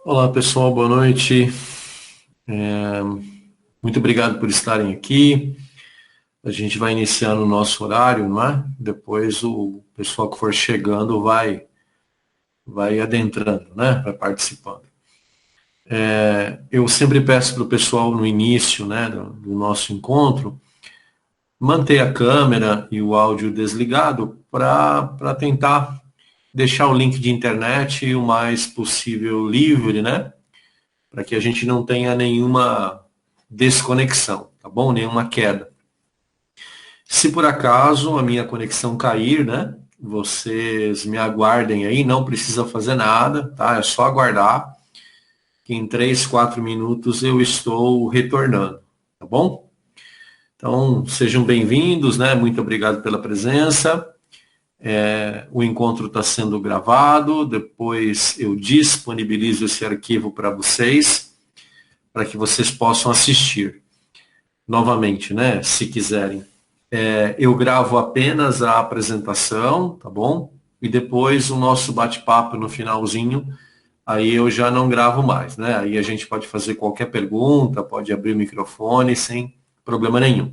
Olá pessoal, boa noite. Muito obrigado por estarem aqui. A gente vai iniciar no nosso horário, não é? Depois o pessoal que for chegando vai adentrando, né? Vai participando. Eu sempre peço para o pessoal no início, né, do nosso encontro, manter a câmera e o áudio desligado para tentar deixar o link de internet o mais possível livre, né? Para que a gente não tenha nenhuma desconexão, tá bom? Nenhuma queda. Se por acaso a minha conexão cair, né? Vocês me aguardem aí, não precisa fazer nada, tá? É só aguardar que em 3, 4 minutos eu estou retornando, tá bom? Então, sejam bem-vindos, né? Muito obrigado pela presença. O encontro está sendo gravado, depois eu disponibilizo esse arquivo para que vocês possam assistir novamente, né? Se quiserem. Eu gravo apenas a apresentação, tá bom? E depois o nosso bate-papo no finalzinho, aí eu já não gravo mais, né? Aí a gente pode fazer qualquer pergunta, pode abrir o microfone sem problema nenhum.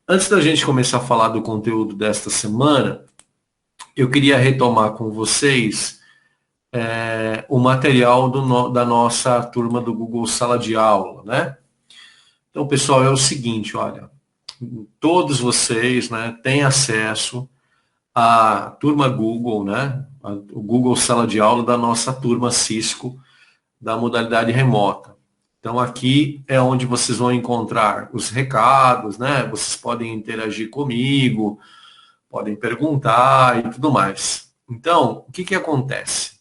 Antes da gente começar a falar do conteúdo desta semana, eu queria retomar com vocês o material da nossa turma do Google Sala de Aula, né? Então, pessoal, é o seguinte, olha, todos vocês, né, têm acesso a turma Google, né? O Google Sala de Aula da nossa turma Cisco da modalidade remota. Então aqui é onde vocês vão encontrar os recados, né? Vocês podem interagir comigo, podem perguntar e tudo mais. Então, o que que acontece?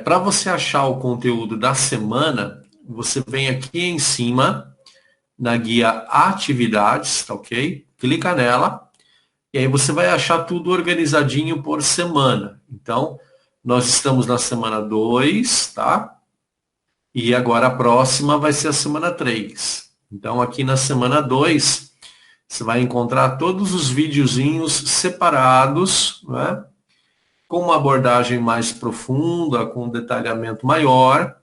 Para você achar o conteúdo da semana, você vem aqui em cima na guia Atividades, tá ok? Clica nela. E aí você vai achar tudo organizadinho por semana. Então, nós estamos na semana 2, tá? E agora a próxima vai ser a semana 3. Então, aqui na semana 2, você vai encontrar todos os videozinhos separados, né? Com uma abordagem mais profunda, com um detalhamento maior,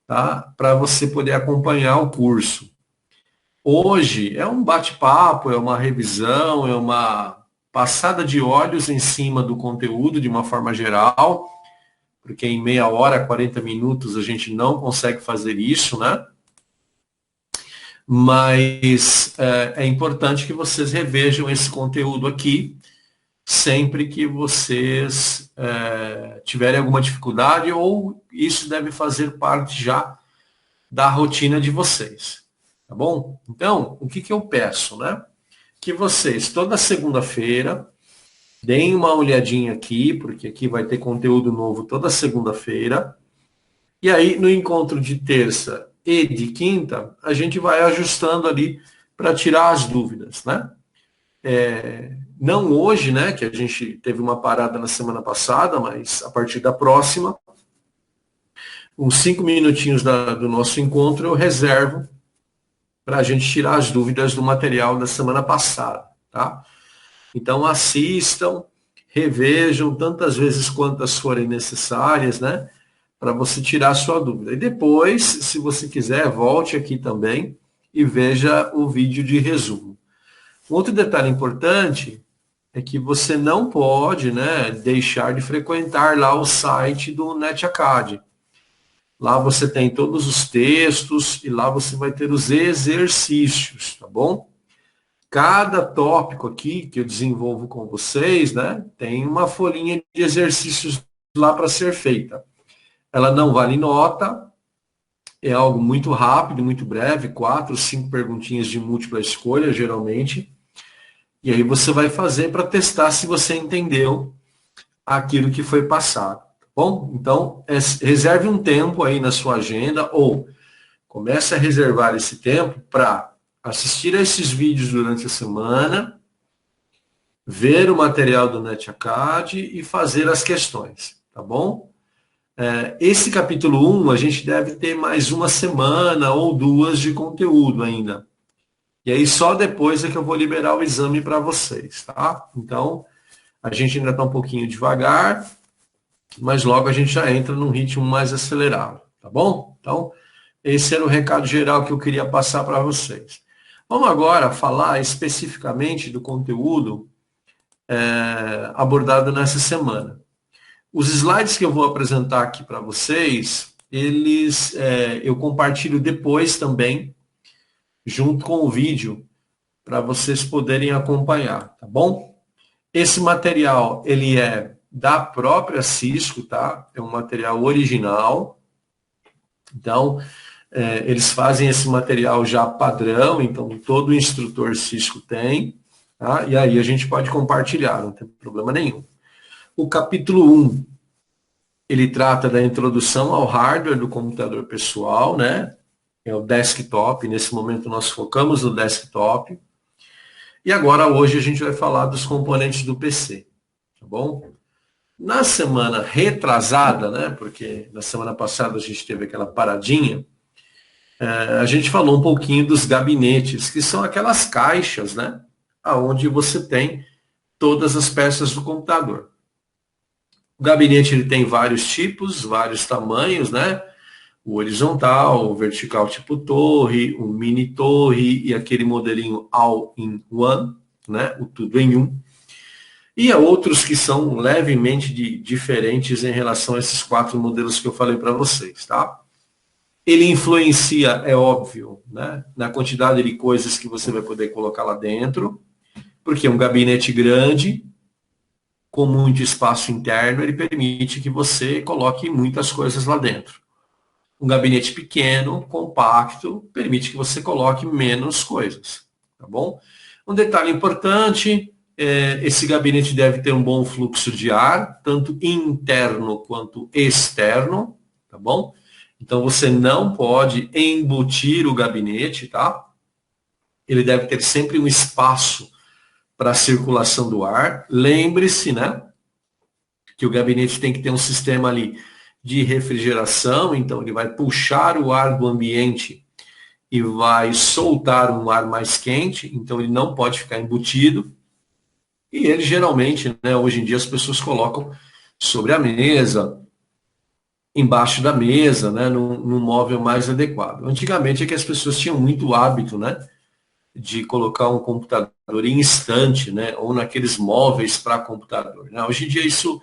tá? Para você poder acompanhar o curso. Hoje é um bate-papo, é uma revisão, é uma passada de olhos em cima do conteúdo de uma forma geral, porque em meia hora, 40 minutos, a gente não consegue fazer isso, né? Mas é importante que vocês revejam esse conteúdo aqui, sempre que vocês tiverem alguma dificuldade, ou isso deve fazer parte já da rotina de vocês, tá bom? Então, o que que eu peço, né? Que vocês, toda segunda-feira, deem uma olhadinha aqui, porque aqui vai ter conteúdo novo toda segunda-feira. E aí, no encontro de terça e de quinta, a gente vai ajustando ali para tirar as dúvidas, né? Não hoje, né, que a gente teve uma parada na semana passada, mas a partir da próxima, uns 5 minutinhos do nosso encontro eu reservo para a gente tirar as dúvidas do material da semana passada, tá? Então assistam, revejam tantas vezes quantas forem necessárias, né? Para você tirar a sua dúvida. E depois, se você quiser, volte aqui também e veja o vídeo de resumo. Um outro detalhe importante é que você não pode, né, deixar de frequentar lá o site do NetAcad. Lá você tem todos os textos e lá você vai ter os exercícios, tá bom? Cada tópico aqui que eu desenvolvo com vocês, né, tem uma folhinha de exercícios lá para ser feita. Ela não vale nota, é algo muito rápido, muito breve, 4, 5 perguntinhas de múltipla escolha, geralmente. E aí você vai fazer para testar se você entendeu aquilo que foi passado. Tá bom? Então, reserve um tempo aí na sua agenda ou comece a reservar esse tempo para assistir a esses vídeos durante a semana, ver o material do NetAcad e fazer as questões, tá bom? Esse capítulo 1, a gente deve ter mais uma semana ou duas de conteúdo ainda. E aí só depois é que eu vou liberar o exame para vocês, tá? Então, a gente ainda está um pouquinho devagar, mas logo a gente já entra num ritmo mais acelerado, tá bom? Então, esse era o recado geral que eu queria passar para vocês. Vamos agora falar especificamente do conteúdo abordado nessa semana. Os slides que eu vou apresentar aqui para vocês, eu compartilho depois também, junto com o vídeo, para vocês poderem acompanhar, tá bom? Esse material, ele é da própria Cisco, tá? É um material original. Então, eles fazem esse material já padrão, então todo instrutor Cisco tem, tá? E aí a gente pode compartilhar, não tem problema nenhum. O capítulo 1, ele trata da introdução ao hardware do computador pessoal, né? É o desktop, nesse momento nós focamos no desktop. E agora, hoje, a gente vai falar dos componentes do PC, tá bom? Na semana retrasada, né? Porque na semana passada a gente teve aquela paradinha, a gente falou um pouquinho dos gabinetes, que são aquelas caixas, né? Onde você tem todas as peças do computador. O gabinete ele tem vários tipos, vários tamanhos, né? O horizontal, o vertical tipo torre, o mini torre e aquele modelinho all-in-one, né? O tudo em um. E há outros que são levemente diferentes em relação a esses 4 modelos que eu falei para vocês, tá? Ele influencia, é óbvio, né? Na quantidade de coisas que você vai poder colocar lá dentro, porque um gabinete grande, com muito espaço interno, ele permite que você coloque muitas coisas lá dentro. Um gabinete pequeno, compacto, permite que você coloque menos coisas, tá bom? Um detalhe importante, esse gabinete deve ter um bom fluxo de ar, tanto interno quanto externo, tá bom? Então você não pode embutir o gabinete, tá? Ele deve ter sempre um espaço para a circulação do ar. Lembre-se, né, que o gabinete tem que ter um sistema ali de refrigeração, então ele vai puxar o ar do ambiente e vai soltar um ar mais quente, então ele não pode ficar embutido. E ele geralmente, né, hoje em dia as pessoas colocam sobre a mesa, embaixo da mesa, né, num móvel mais adequado. Antigamente é que as pessoas tinham muito hábito, né, de colocar um computador em estante, né, ou naqueles móveis para computador, né? Hoje em dia isso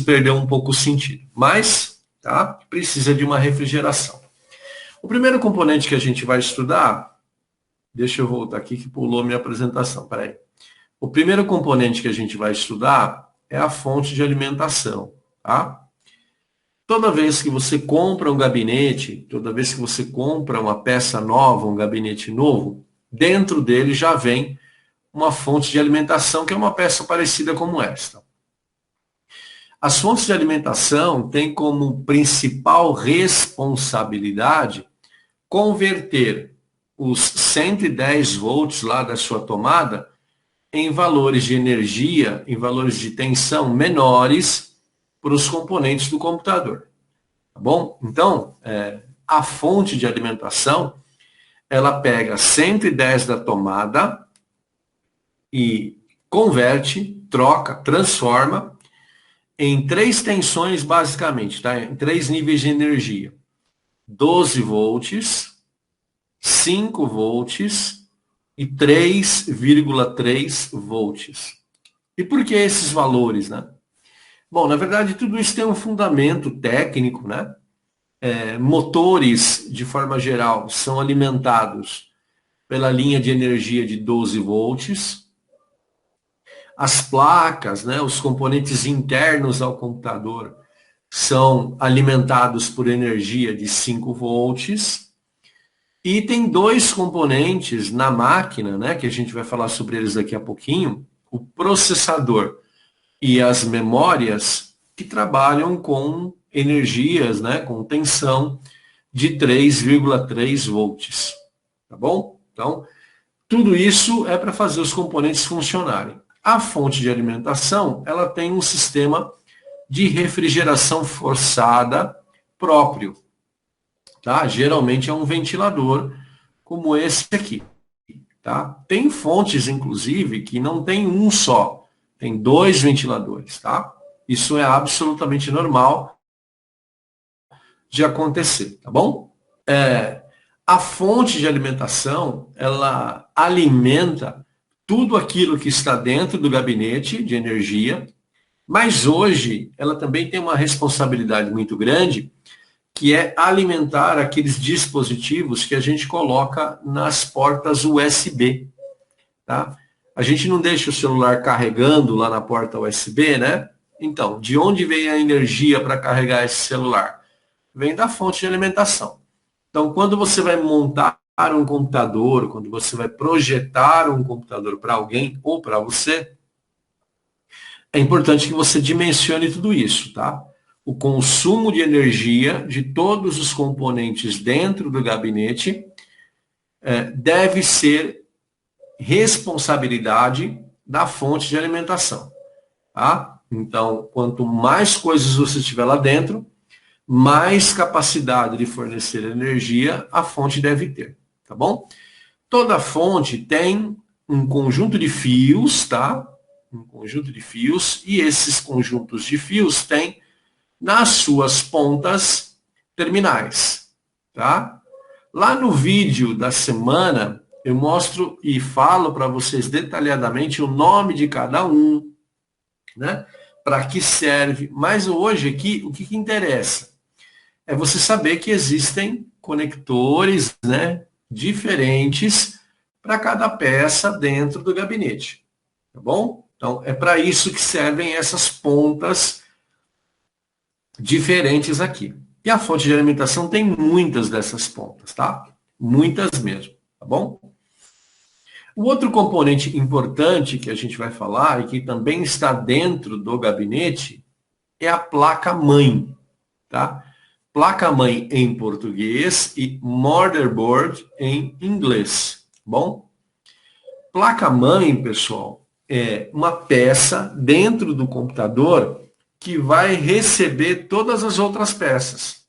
perdeu um pouco o sentido, mas tá, precisa de uma refrigeração. O primeiro componente que a gente vai estudar, deixa eu voltar aqui que pulou minha apresentação, peraí. O primeiro componente que a gente vai estudar é a fonte de alimentação, tá? Toda vez que você compra um gabinete, toda vez que você compra uma peça nova, um gabinete novo, dentro dele já vem uma fonte de alimentação, que é uma peça parecida como esta. As fontes de alimentação têm como principal responsabilidade converter os 110 volts lá da sua tomada em valores de energia, em valores de tensão menores para os componentes do computador. Tá bom? Então, a fonte de alimentação, ela pega 110 da tomada e converte, troca, transforma em 3 tensões basicamente, tá? Em 3 níveis de energia. 12 volts, 5 volts e 3,3 volts. E por que esses valores, né? Bom, na verdade, tudo isso tem um fundamento técnico, né? Motores, de forma geral, são alimentados pela linha de energia de 12 volts. As placas, né, os componentes internos ao computador, são alimentados por energia de 5 volts. E tem 2 componentes na máquina, né, que a gente vai falar sobre eles daqui a pouquinho, o processador e as memórias, que trabalham com energias, né, com tensão de 3,3 volts. Tá bom? Então, tudo isso é para fazer os componentes funcionarem. A fonte de alimentação, ela tem um sistema de refrigeração forçada próprio. Tá? Geralmente é um ventilador como esse aqui. Tá? Tem fontes, inclusive, que não tem um só. Tem 2 ventiladores. Tá? Isso é absolutamente normal de acontecer, tá bom? A fonte de alimentação, ela alimenta tudo aquilo que está dentro do gabinete de energia, mas hoje ela também tem uma responsabilidade muito grande, que é alimentar aqueles dispositivos que a gente coloca nas portas USB, tá? A gente não deixa o celular carregando lá na porta USB, né? Então, de onde vem a energia para carregar esse celular? Vem da fonte de alimentação. Então, quando você vai montar um computador, quando você vai projetar um computador para alguém ou para você, é importante que você dimensione tudo isso, tá? O consumo de energia de todos os componentes dentro do gabinete deve ser responsabilidade da fonte de alimentação, tá? Então, quanto mais coisas você tiver lá dentro, mais capacidade de fornecer energia a fonte deve ter, tá bom? Toda fonte tem um conjunto de fios, tá? Um conjunto de fios, e esses conjuntos de fios têm nas suas pontas terminais, tá? Lá no vídeo da semana, eu mostro e falo para vocês detalhadamente o nome de cada um, né? Para que serve. Mas hoje aqui, o que interessa? É você saber que existem conectores, né, diferentes para cada peça dentro do gabinete, tá bom? Então, é para isso que servem essas pontas diferentes aqui. E a fonte de alimentação tem muitas dessas pontas, tá? Muitas mesmo, tá bom? O outro componente importante que a gente vai falar e que também está dentro do gabinete é a placa-mãe, tá? Placa-mãe em português e motherboard em inglês, bom? Placa-mãe, pessoal, é uma peça dentro do computador que vai receber todas as outras peças.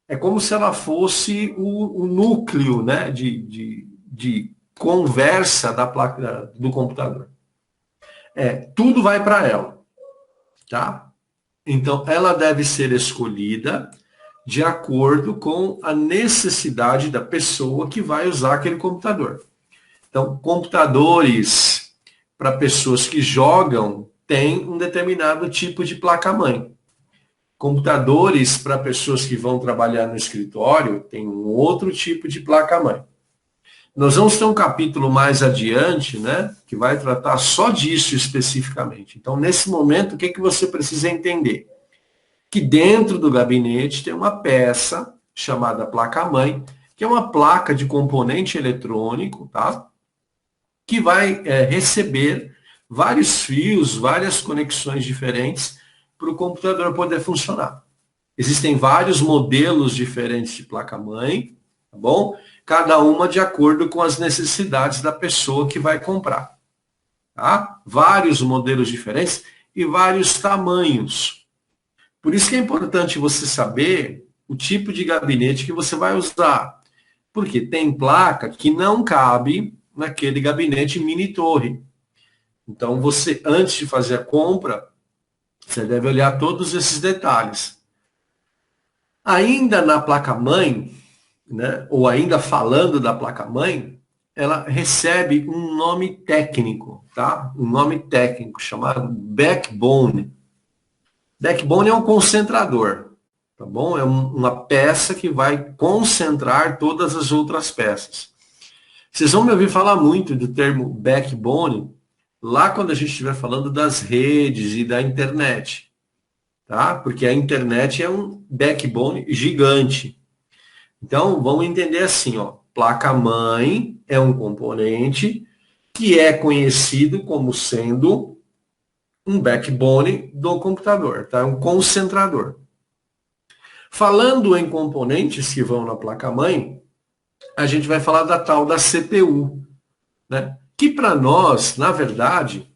É como se ela fosse o núcleo, né, de conversa da placa do computador. Tudo vai para ela, tá? Então, ela deve ser escolhida de acordo com a necessidade da pessoa que vai usar aquele computador. Então, computadores para pessoas que jogam têm um determinado tipo de placa-mãe. Computadores para pessoas que vão trabalhar no escritório têm um outro tipo de placa-mãe. Nós vamos ter um capítulo mais adiante, né, que vai tratar só disso especificamente. Então, nesse momento, o que você precisa entender? Que dentro do gabinete tem uma peça chamada placa-mãe, que é uma placa de componente eletrônico, tá? Que vai receber vários fios, várias conexões diferentes para o computador poder funcionar. Existem vários modelos diferentes de placa-mãe, tá bom? Cada uma de acordo com as necessidades da pessoa que vai comprar. Tá? Vários modelos diferentes e vários tamanhos. Por isso que é importante você saber o tipo de gabinete que você vai usar. Porque tem placa que não cabe naquele gabinete mini torre. Então, você, antes de fazer a compra, você deve olhar todos esses detalhes. Ainda na placa-mãe, né, ou ainda falando da placa-mãe, ela recebe um nome técnico, tá? Um nome técnico chamado backbone. Backbone é um concentrador, tá bom? É uma peça que vai concentrar todas as outras peças. Vocês vão me ouvir falar muito do termo backbone lá quando a gente estiver falando das redes e da internet, tá? Porque a internet é um backbone gigante. Então, vamos entender assim, ó, placa-mãe é um componente que é conhecido como sendo um backbone do computador, tá? Um concentrador. Falando em componentes que vão na placa-mãe, a gente vai falar da tal da CPU, né? Que para nós, na verdade,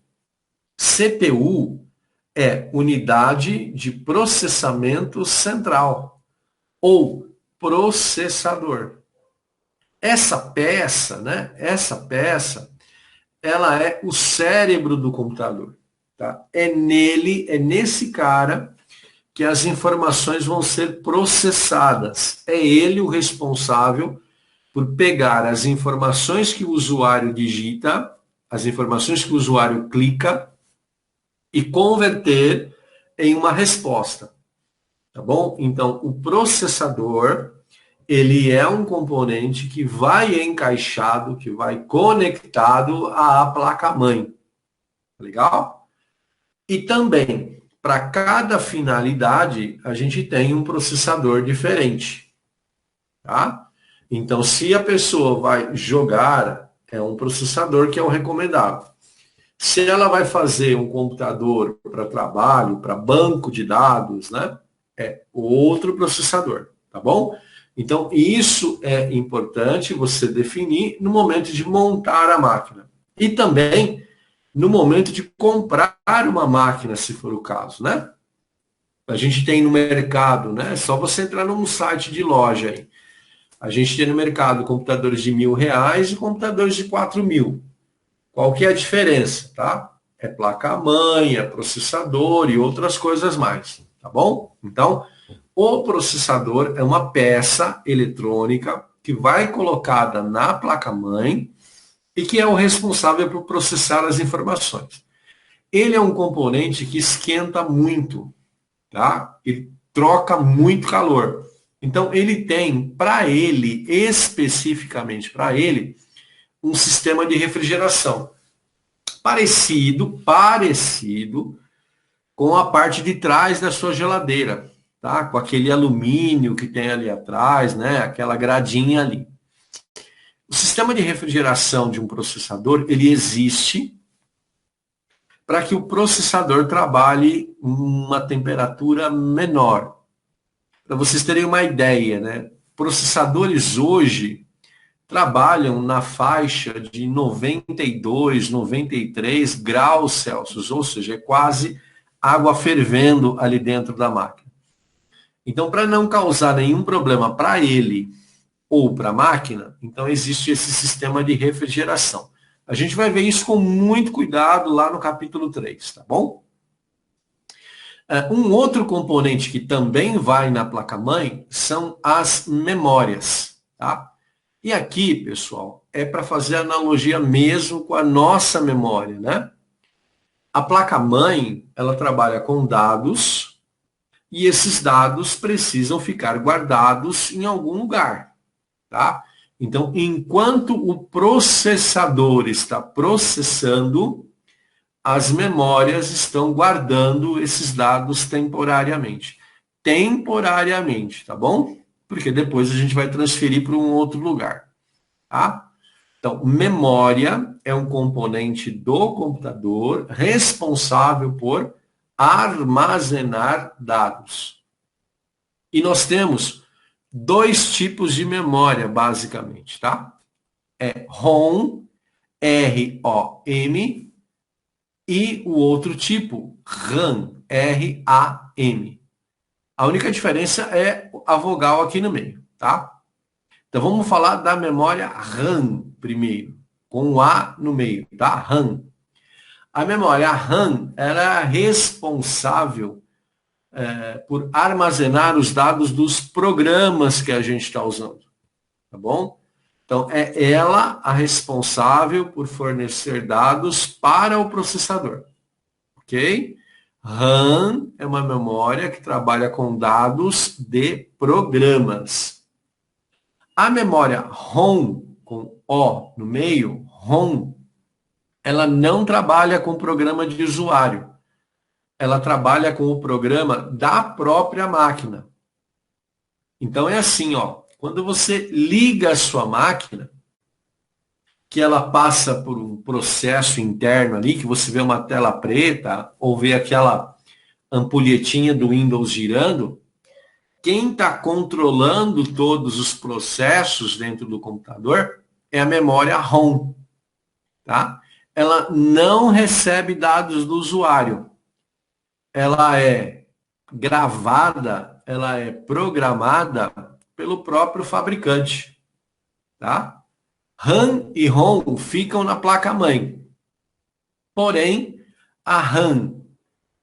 CPU é unidade de processamento central ou processador. Essa peça, né? Essa peça, ela é o cérebro do computador. Tá? É nesse cara que as informações vão ser processadas. É ele o responsável por pegar as informações que o usuário digita, as informações que o usuário clica e converter em uma resposta, tá bom? Então, o processador, ele é um componente que vai encaixado, que vai conectado à placa-mãe. Legal? E também, para cada finalidade, a gente tem um processador diferente, tá? Então, se a pessoa vai jogar, é um processador que é o recomendado. Se ela vai fazer um computador para trabalho, para banco de dados, né? É outro processador, tá bom? Então, isso é importante você definir no momento de montar a máquina. E também no momento de comprar uma máquina, se for o caso, né? A gente tem no mercado, né? É só você entrar num site de loja aí. A gente tem no mercado computadores de R$ 1.000 e computadores de 4.000. Qual que é a diferença, tá? É placa-mãe, é processador e outras coisas mais, tá bom? Então, o processador é uma peça eletrônica que vai colocada na placa-mãe e que é o responsável por processar as informações. Ele é um componente que esquenta muito, tá? Ele troca muito calor. Então, ele tem, para ele, especificamente para ele, um sistema de refrigeração. Parecido com a parte de trás da sua geladeira, tá? Com aquele alumínio que tem ali atrás, né? Aquela gradinha ali. O sistema de refrigeração de um processador, ele existe para que o processador trabalhe uma temperatura menor. Para vocês terem uma ideia, né? Processadores hoje trabalham na faixa de 92, 93 graus Celsius, ou seja, é quase água fervendo ali dentro da máquina. Então, para não causar nenhum problema para ele ou para a máquina, então existe esse sistema de refrigeração. A gente vai ver isso com muito cuidado lá no capítulo 3, tá bom? Um outro componente que também vai na placa-mãe são as memórias, tá? E aqui, pessoal, é para fazer analogia mesmo com a nossa memória, né? A placa-mãe, ela trabalha com dados e esses dados precisam ficar guardados em algum lugar, tá? Então, enquanto o processador está processando, as memórias estão guardando esses dados temporariamente. Temporariamente, tá bom? Porque depois a gente vai transferir para um outro lugar, tá? Então, memória é um componente do computador responsável por armazenar dados. E nós temos dois tipos de memória, basicamente, tá? É ROM, R-O-M, e o outro tipo, RAM, R-A-M. A única diferença é a vogal aqui no meio, tá? Então vamos falar da memória RAM primeiro, com o A no meio, tá? RAM. A memória RAM era responsável por armazenar os dados dos programas que a gente está usando, tá bom? Então é ela a responsável por fornecer dados para o processador, ok? RAM é uma memória que trabalha com dados de programas. A memória ROM, com O no meio, ROM, ela não trabalha com o programa de usuário. Ela trabalha com o programa da própria máquina. Então é assim, ó, quando você liga a sua máquina, que ela passa por um processo interno ali, que você vê uma tela preta, ou vê aquela ampulhetinha do Windows girando, quem está controlando todos os processos dentro do computador é a memória ROM, tá? Ela não recebe dados do usuário. Ela é gravada, ela é programada pelo próprio fabricante, tá? RAM e ROM ficam na placa-mãe. Porém, A RAM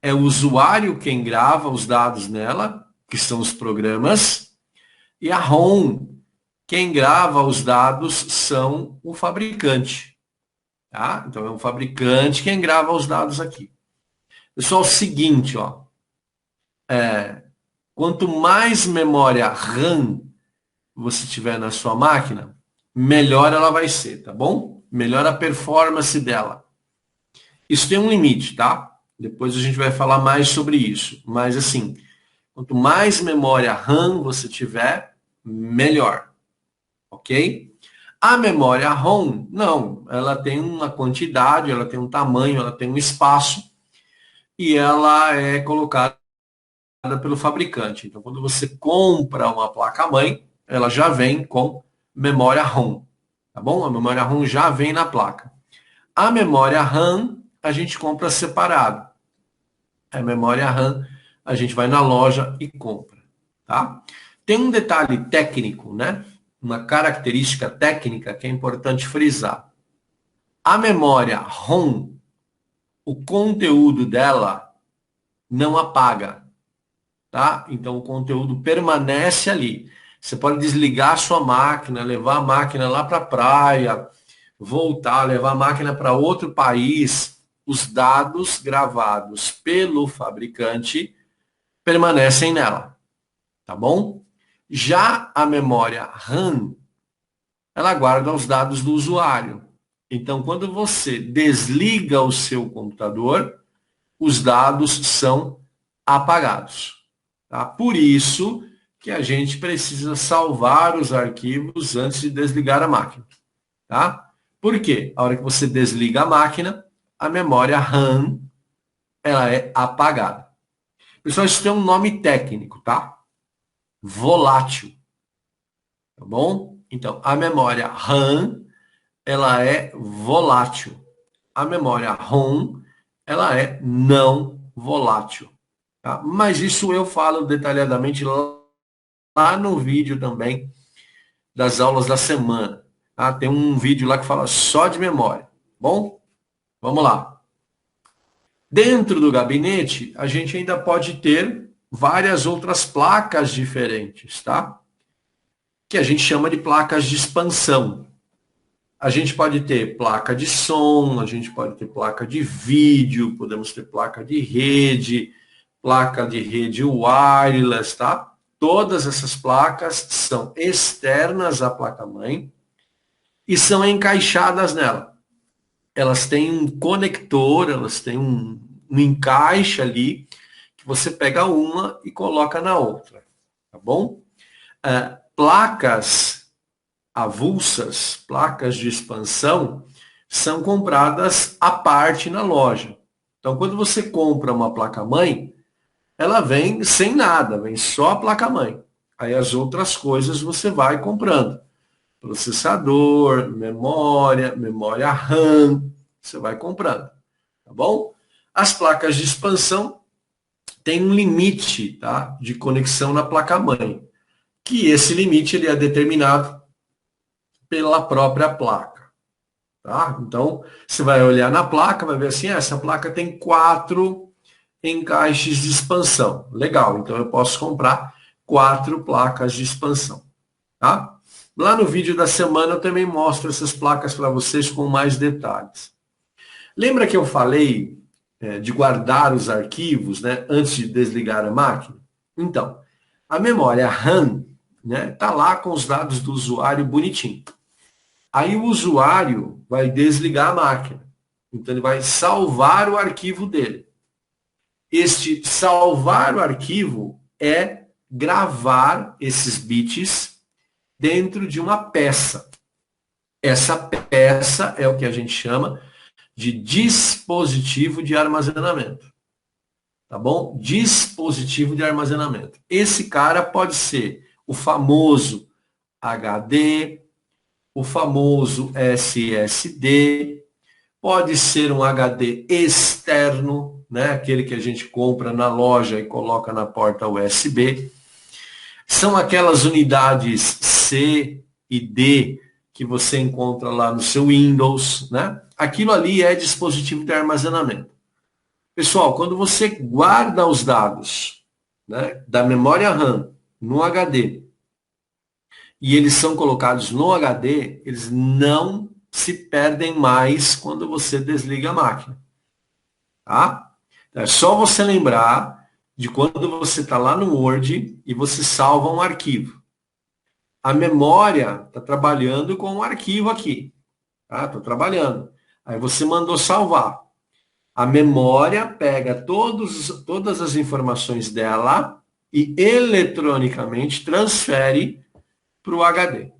é o usuário quem grava os dados nela, que são os programas, e a ROM, quem grava os dados são o fabricante. Tá? Então é o fabricante quem grava os dados aqui. Pessoal, é o seguinte, ó, quanto mais memória RAM você tiver na sua máquina, melhor ela vai ser, tá bom? Melhor a performance dela. Isso tem um limite, tá? Depois a gente vai falar mais sobre isso. Mas assim, quanto mais memória RAM você tiver, melhor. Ok? A memória ROM, não. Ela tem uma quantidade, ela tem um tamanho, ela tem um espaço e ela é colocada pelo fabricante. Então, quando você compra uma placa-mãe, ela já vem com memória ROM. Tá bom? A memória ROM já vem na placa. A memória RAM, a gente compra separado. A memória RAM, a gente vai na loja e compra. Tá? Tem um detalhe técnico, né? Uma característica técnica que é importante frisar. A memória ROM, o conteúdo dela não apaga. Tá? Então o conteúdo permanece ali. Você pode desligar a sua máquina, levar a máquina lá para a praia, voltar, levar a máquina para outro país. Os dados gravados pelo fabricante permanecem nela. Tá bom? Já a memória RAM, ela guarda os dados do usuário. Então, quando você desliga o seu computador, os dados são apagados. Tá? Por isso que a gente precisa salvar os arquivos antes de desligar a máquina. Tá? Por quê? A hora que você desliga a máquina, a memória RAM ela é apagada. Pessoal, isso tem um nome técnico, tá? Volátil. Tá bom? Então, a memória RAM ela é volátil. A memória ROM ela é não volátil. Tá? Mas isso eu falo detalhadamente lá no vídeo também das aulas da semana. Tá? Tem um vídeo lá que fala só de memória. Bom, vamos lá. Dentro do gabinete, a gente ainda pode ter várias outras placas diferentes, tá? Que a gente chama de placas de expansão. A gente pode ter placa de som, a gente pode ter placa de vídeo, podemos ter placa de rede wireless, tá? Todas essas placas são externas à placa-mãe e são encaixadas nela. Elas têm um conector, elas têm um encaixe ali, que você pega uma e coloca na outra, tá bom? Placas avulsas, placas de expansão, são compradas à parte na loja. Então, quando você compra uma placa-mãe, ela vem sem nada, vem só a placa-mãe. Aí as outras coisas você vai comprando. Processador, memória RAM, você vai comprando, tá bom? As placas de expansão têm um limite, tá, de conexão na placa-mãe, que esse limite ele é determinado pela própria placa. Tá? Então, você vai olhar na placa, vai ver assim, essa placa tem 4 encaixes de expansão. Legal, então eu posso comprar 4 placas de expansão. Tá? Lá no vídeo da semana eu também mostro essas placas para vocês com mais detalhes. Lembra que eu falei de guardar os arquivos, né, antes de desligar a máquina? Então, a memória RAM tá lá com os dados do usuário bonitinho. Aí o usuário vai desligar a máquina. Então ele vai salvar o arquivo dele. Este salvar o arquivo é gravar esses bits dentro de uma peça. Essa peça é o que a gente chama de dispositivo de armazenamento. Tá bom? Dispositivo de armazenamento. Esse cara pode ser o famoso HD, o famoso SSD, pode ser um HD externo, né? Aquele que a gente compra na loja e coloca na porta USB. São aquelas unidades C e D que você encontra lá no seu Windows, né? Aquilo ali é dispositivo de armazenamento. Pessoal, quando você guarda os dados, né, da memória RAM no HD, e eles são colocados no HD, eles não se perdem mais quando você desliga a máquina. Tá? É só você lembrar de quando você está lá no Word e você salva um arquivo. A memória está trabalhando com um arquivo aqui. Tá? Estou trabalhando. Aí você mandou salvar. A memória pega todas as informações dela e eletronicamente transfere para o HD.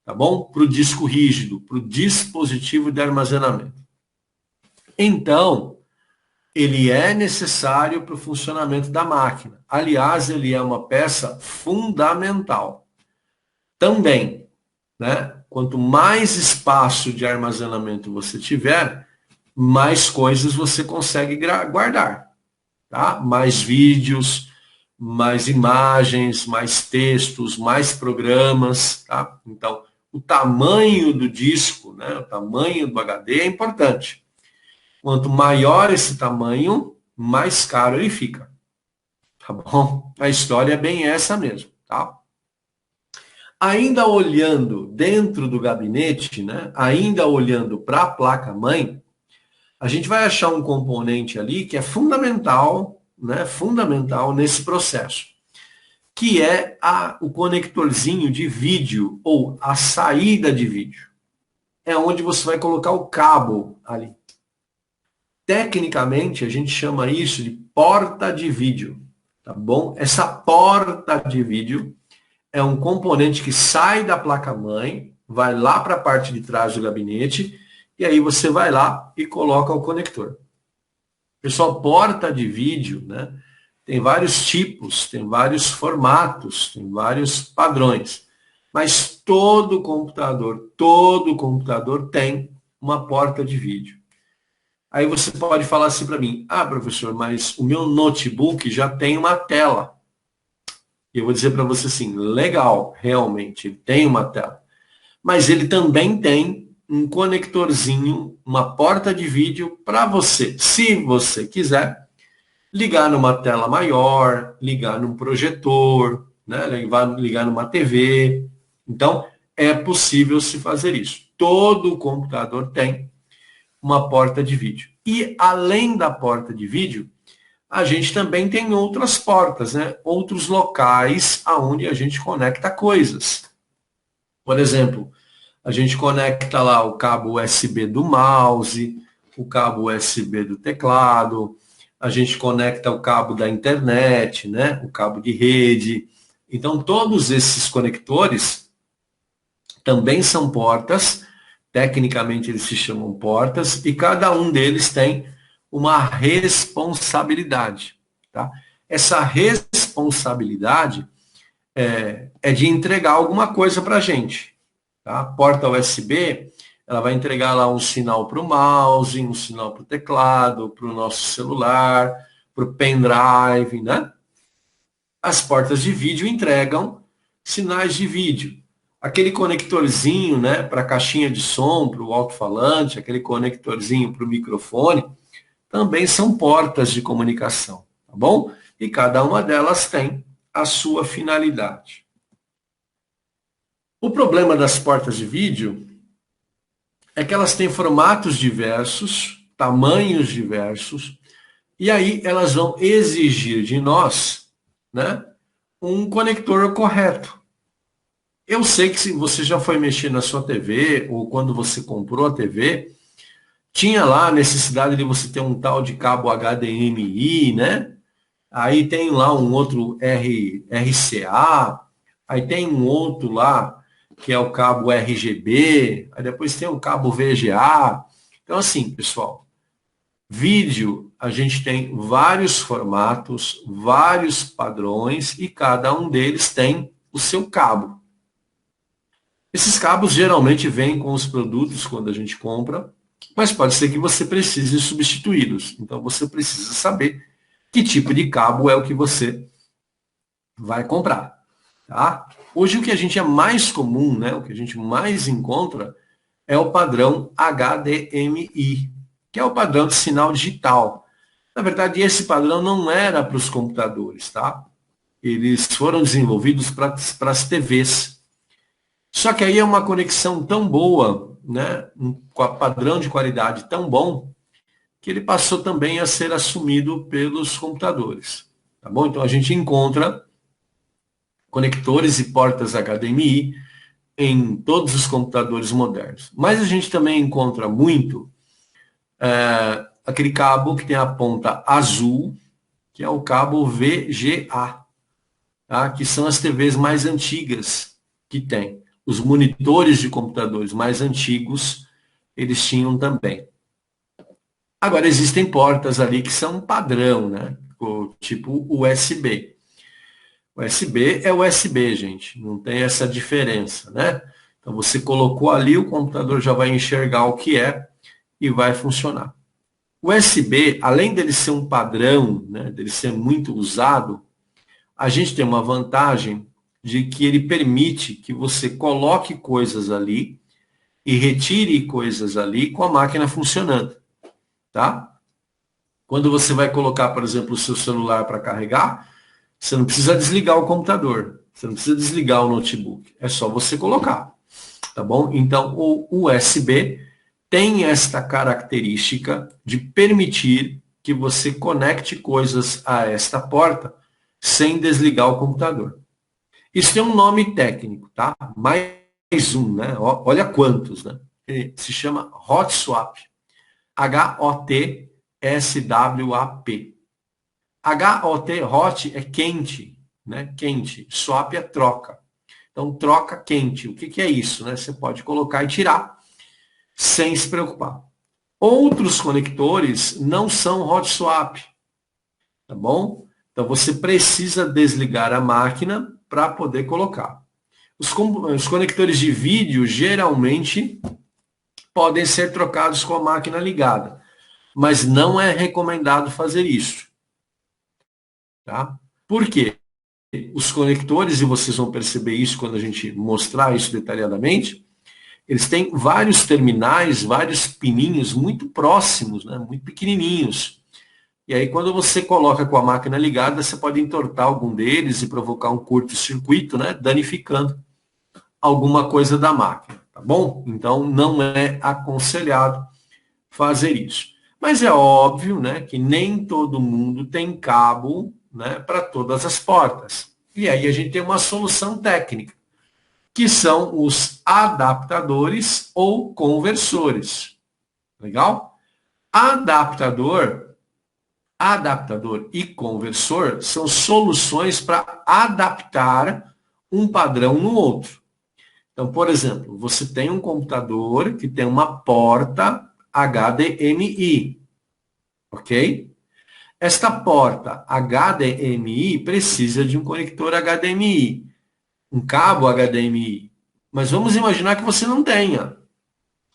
Tá bom? Para o disco rígido, para o dispositivo de armazenamento. Então, ele é necessário para o funcionamento da máquina. Aliás, ele é uma peça fundamental. Também, né? Quanto mais espaço de armazenamento você tiver, mais coisas você consegue guardar. Tá? Mais vídeos, mais imagens, mais textos, mais programas. Tá? Então, o tamanho do disco, né? O tamanho do HD é importante. Quanto maior esse tamanho, mais caro ele fica. Tá bom? A história é bem essa mesmo, tá? Ainda olhando dentro do gabinete, né? Ainda olhando para a placa-mãe, a gente vai achar um componente ali que é fundamental, né? Fundamental nesse processo, que é o conectorzinho de vídeo ou a saída de vídeo. É onde você vai colocar o cabo ali. Tecnicamente, a gente chama isso de porta de vídeo, tá bom? Essa porta de vídeo é um componente que sai da placa-mãe, vai lá para a parte de trás do gabinete, e aí você vai lá e coloca o conector. Pessoal, porta de vídeo, né? Tem vários tipos, tem vários formatos, tem vários padrões. Mas todo computador tem uma porta de vídeo. Aí você pode falar assim para mim, professor, mas o meu notebook já tem uma tela. E eu vou dizer para você assim, legal, realmente, ele tem uma tela. Mas ele também tem um conectorzinho, uma porta de vídeo para você, se você quiser, ligar numa tela maior, ligar num projetor, né, ligar numa TV. Então, é possível se fazer isso. Todo computador tem uma porta de vídeo. E além da porta de vídeo, a gente também tem outras portas, né? Outros locais aonde a gente conecta coisas. Por exemplo, a gente conecta lá o cabo USB do mouse, o cabo USB do teclado, a gente conecta o cabo da internet, né? O cabo de rede. Então, todos esses conectores também são portas. Tecnicamente, eles se chamam portas, e cada um deles tem uma responsabilidade. Tá? Essa responsabilidade é de entregar alguma coisa para a gente. Tá? Porta USB, ela vai entregar lá um sinal para o mouse, um sinal para o teclado, para o nosso celular, para o pendrive. Né? As portas de vídeo entregam sinais de vídeo. Aquele conectorzinho, né, para a caixinha de som, para o alto-falante, aquele conectorzinho para o microfone, também são portas de comunicação, tá bom? E cada uma delas tem a sua finalidade. O problema das portas de vídeo é que elas têm formatos diversos, tamanhos diversos, e aí elas vão exigir de nós, né, um conector correto. Eu sei que se você já foi mexer na sua TV, ou quando você comprou a TV, tinha lá a necessidade de você ter um tal de cabo HDMI, né? Aí tem lá um outro RCA, aí tem um outro lá que é o cabo RGB, aí depois tem o cabo VGA. Então, assim, pessoal, vídeo, a gente tem vários formatos, vários padrões, e cada um deles tem o seu cabo. Esses cabos geralmente vêm com os produtos quando a gente compra, mas pode ser que você precise substituí-los. Então você precisa saber que tipo de cabo é o que você vai comprar. Tá? Hoje o que a gente é mais comum, né, o que a gente mais encontra é o padrão HDMI, que é o padrão de sinal digital. Na verdade, esse padrão não era para os computadores, tá? Eles foram desenvolvidos para as TVs. Só que aí é uma conexão tão boa, né, com a padrão de qualidade tão bom, que ele passou também a ser assumido pelos computadores. Tá bom? Então a gente encontra conectores e portas HDMI em todos os computadores modernos. Mas a gente também encontra muito aquele cabo que tem a ponta azul, que é o cabo VGA, tá? Que são as TVs mais antigas que tem. Os monitores de computadores mais antigos, eles tinham também. Agora, existem portas ali que são padrão, né? O tipo USB. USB é USB, gente. Não tem essa diferença, né? Então, você colocou ali, o computador já vai enxergar o que é e vai funcionar. O USB, além dele ser um padrão, né, dele ser muito usado, a gente tem uma vantagem de que ele permite que você coloque coisas ali e retire coisas ali com a máquina funcionando, tá? Quando você vai colocar, por exemplo, o seu celular para carregar, você não precisa desligar o computador, você não precisa desligar o notebook, é só você colocar, tá bom? Então, o USB tem esta característica de permitir que você conecte coisas a esta porta sem desligar o computador. Isso tem um nome técnico, tá? Mais um, né? Olha quantos, né? Ele se chama Hot Swap. H-O-T-S-W-A-P. H-O-T, hot é quente, né? Quente. Swap é troca. Então, troca quente. O que é isso, né? Você pode colocar e tirar sem se preocupar. Outros conectores não são hot swap, tá bom? Então, você precisa desligar a máquina para poder colocar. Os conectores de vídeo, geralmente, podem ser trocados com a máquina ligada, mas não é recomendado fazer isso. Tá? Por quê? Os conectores, e vocês vão perceber isso quando a gente mostrar isso detalhadamente, eles têm vários terminais, vários pininhos muito próximos, né? Muito pequenininhos. E aí, quando você coloca com a máquina ligada, você pode entortar algum deles e provocar um curto-circuito, né? Danificando alguma coisa da máquina, tá bom? Então, não é aconselhado fazer isso. Mas é óbvio, né, que nem todo mundo tem cabo, né, para todas as portas. E aí a gente tem uma solução técnica, que são os adaptadores ou conversores. Legal? Adaptador e conversor são soluções para adaptar um padrão no outro. Então, por exemplo, você tem um computador que tem uma porta HDMI, ok? Esta porta HDMI precisa de um conector HDMI, um cabo HDMI. Mas vamos imaginar que você não tenha.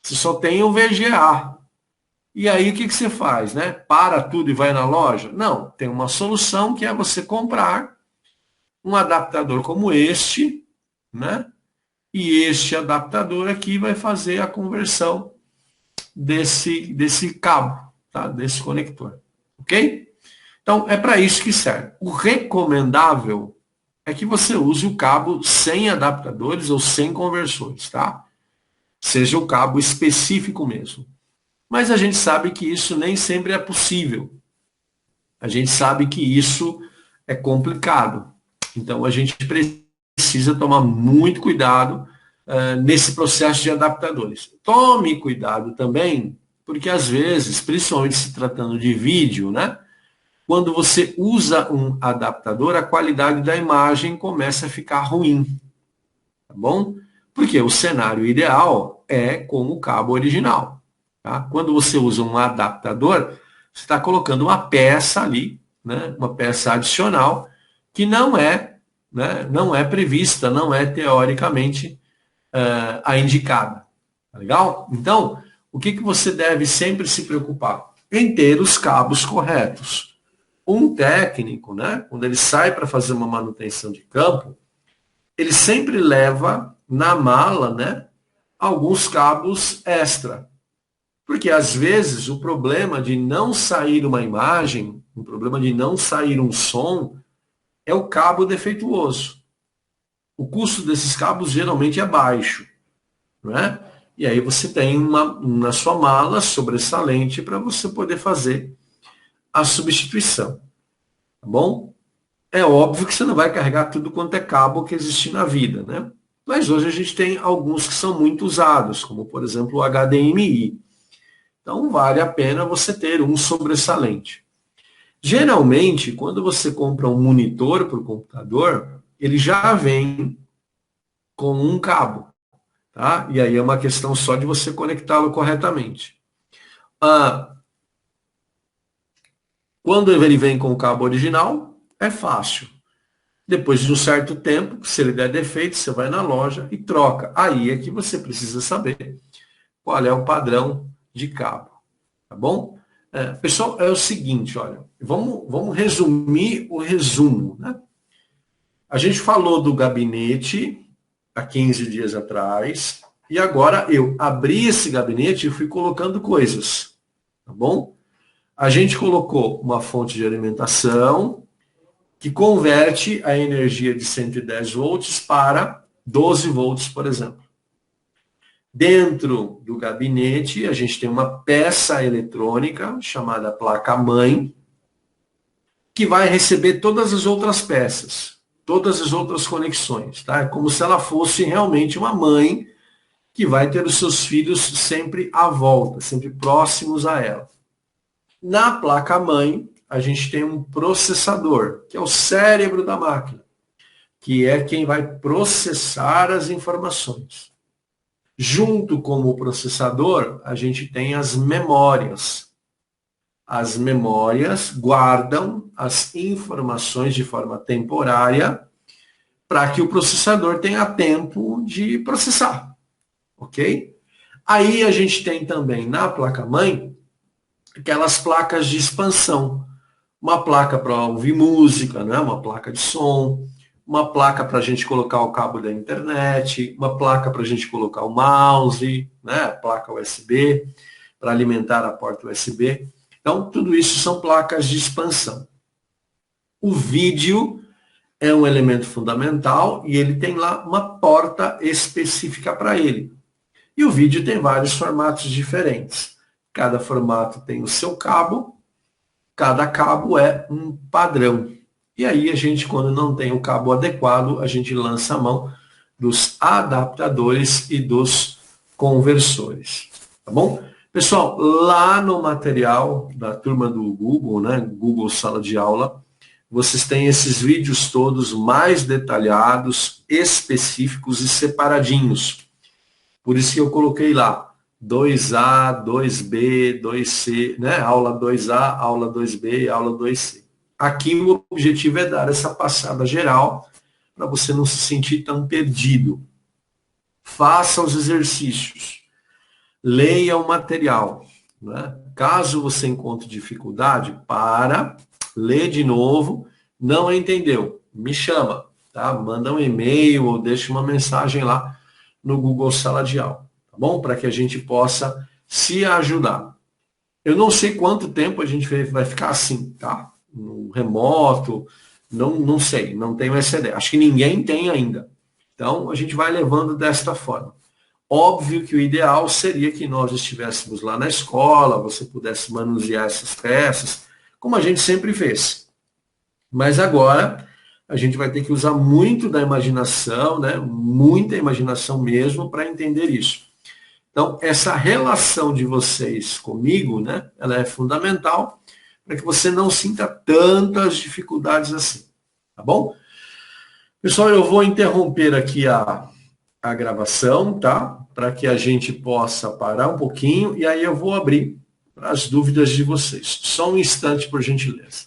Você só tem o VGA. E aí o que você faz, né? Para tudo e vai na loja? Não, tem uma solução que é você comprar um adaptador como este, né? E este adaptador aqui vai fazer a conversão desse cabo, tá? Desse conector, ok? Então, é para isso que serve. O recomendável é que você use o cabo sem adaptadores ou sem conversores, tá? Seja o cabo específico mesmo. Mas a gente sabe que isso nem sempre é possível. A gente sabe que isso é complicado. Então, a gente precisa tomar muito cuidado nesse processo de adaptadores. Tome cuidado também, porque às vezes, principalmente se tratando de vídeo, né? Quando você usa um adaptador, a qualidade da imagem começa a ficar ruim. Tá bom? Porque o cenário ideal é com o cabo original. Tá? Quando você usa um adaptador, você está colocando uma peça ali, né? Uma peça adicional, que não é, né? Não é prevista, não é teoricamente a indicada. Tá legal? Então, o que você deve sempre se preocupar? Em ter os cabos corretos. Um técnico, né, quando ele sai para fazer uma manutenção de campo, ele sempre leva na mala, né, alguns cabos extra. Porque, às vezes, o problema de não sair uma imagem, o problema de não sair um som, é o cabo defeituoso. O custo desses cabos geralmente é baixo, não é? E aí você tem na sua mala sobressalente para você poder fazer a substituição, tá bom? É óbvio que você não vai carregar tudo quanto é cabo que existe na vida, né? Mas hoje a gente tem alguns que são muito usados, como por exemplo o HDMI. Então vale a pena você ter um sobressalente. Geralmente, quando você compra um monitor para o computador, ele já vem com um cabo, tá? E aí é uma questão só de você conectá-lo corretamente. Quando ele vem com o cabo original, é fácil. Depois de um certo tempo, se ele der defeito, você vai na loja e troca. Aí é que você precisa saber qual é o padrão de cabo, tá bom? Pessoal, é o seguinte, olha, vamos resumir o resumo, né? A gente falou do gabinete há 15 dias atrás, e agora eu abri esse gabinete e fui colocando coisas, tá bom? A gente colocou uma fonte de alimentação que converte a energia de 110 volts para 12 volts, por exemplo. Dentro do gabinete, a gente tem uma peça eletrônica chamada placa-mãe, que vai receber todas as outras peças, todas as outras conexões. Tá? É como se ela fosse realmente uma mãe que vai ter os seus filhos sempre à volta, sempre próximos a ela. Na placa-mãe, a gente tem um processador, que é o cérebro da máquina, que é quem vai processar as informações. Junto com o processador, a gente tem as memórias. As memórias guardam as informações de forma temporária para que o processador tenha tempo de processar, ok? Aí a gente tem também na placa-mãe aquelas placas de expansão. Uma placa para ouvir música, né? Uma placa de som, uma placa para a gente colocar o cabo da internet, uma placa para a gente colocar o mouse, né? Placa USB, para alimentar a porta USB. Então, tudo isso são placas de expansão. O vídeo é um elemento fundamental e ele tem lá uma porta específica para ele. E o vídeo tem vários formatos diferentes. Cada formato tem o seu cabo, cada cabo é um padrão. E aí a gente, quando não tem o cabo adequado, a gente lança a mão dos adaptadores e dos conversores. Tá bom? Pessoal, lá no material da turma do Google, né, Google Sala de Aula, vocês têm esses vídeos todos mais detalhados, específicos e separadinhos. Por isso que eu coloquei lá 2A, 2B, 2C, né? Aula 2A, aula 2B, aula 2C. Aqui o objetivo é dar essa passada geral para você não se sentir tão perdido. Faça os exercícios. Leia o material. Né? Caso você encontre dificuldade, lê de novo, não entendeu, me chama, tá? Manda um e-mail ou deixa uma mensagem lá no Google Sala de Aula, tá bom? Para que a gente possa se ajudar. Eu não sei quanto tempo a gente vai ficar assim, tá? No remoto, não sei, não tenho essa ideia. Acho que ninguém tem ainda. Então, a gente vai levando desta forma. Óbvio que o ideal seria que nós estivéssemos lá na escola, você pudesse manusear essas peças, como a gente sempre fez. Mas agora, a gente vai ter que usar muito da imaginação, né? Muita imaginação mesmo, para entender isso. Então, essa relação de vocês comigo, né? Ela é fundamental para que você não sinta tantas dificuldades assim. Tá bom? Pessoal, eu vou interromper aqui a gravação, tá? Para que a gente possa parar um pouquinho e aí eu vou abrir para as dúvidas de vocês. Só um instante, por gentileza.